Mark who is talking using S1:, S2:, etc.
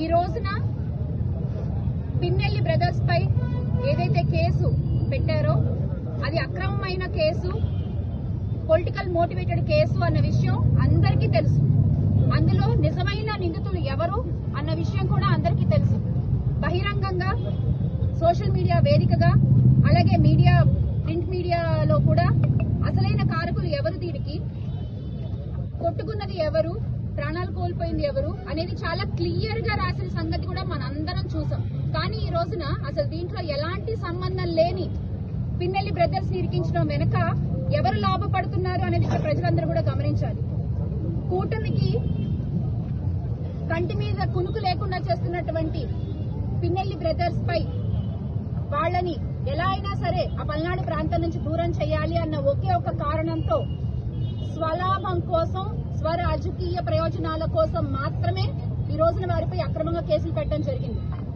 S1: ఈ రోజున పిన్నెల్లి బ్రదర్స్ పై ఏదైతే కేసు పెట్టారో అది అక్రమమైన కేసు, పొలిటికల్ మోటివేటెడ్ కేసు అన్న విషయం అందరికీ తెలుసు. అందులో నిజమైన నిందితులు ఎవరు అన్న విషయం కూడా అందరికీ తెలుసు. బహిరంగంగా సోషల్ మీడియా వేదికగా అలాగే మీడియా, ప్రింట్ మీడియాలో కూడా అసలైన కారకులు ఎవరు, దీనికి కొట్టుకున్నది ఎవరు, ప్రాణాలు కోల్పోయింది ఎవరు అనేది చాలా క్లియర్ గా రాసిన సంగతి కూడా మనందరం చూసాం. కానీ ఈ రోజున అసలు దీంట్లో ఎలాంటి సంబంధం లేని పిన్నెల్లి బ్రదర్స్ ఇరికించడం వెనక ఎవరు లాభపడుతున్నారు అనేది ప్రజలందరూ కూడా గమనించాలి. కూటమికి కంటి మీద కునుకు లేకుండా చేస్తున్నటువంటి పిన్నెల్లి బ్రదర్స్ పై వాళ్ళని ఎలా అయినా సరే ఆ పల్నాడు ప్రాంతం నుంచి దూరం చేయాలి అన్న ఒకే ఒక కారణంతో స్వలాభం కోసం, స్వరాజకీయ ప్రయోజనాల కోసం మాత్రమే ఈ రోజున వారిపై అక్రమంగా కేసులు పెట్టడం జరిగింది.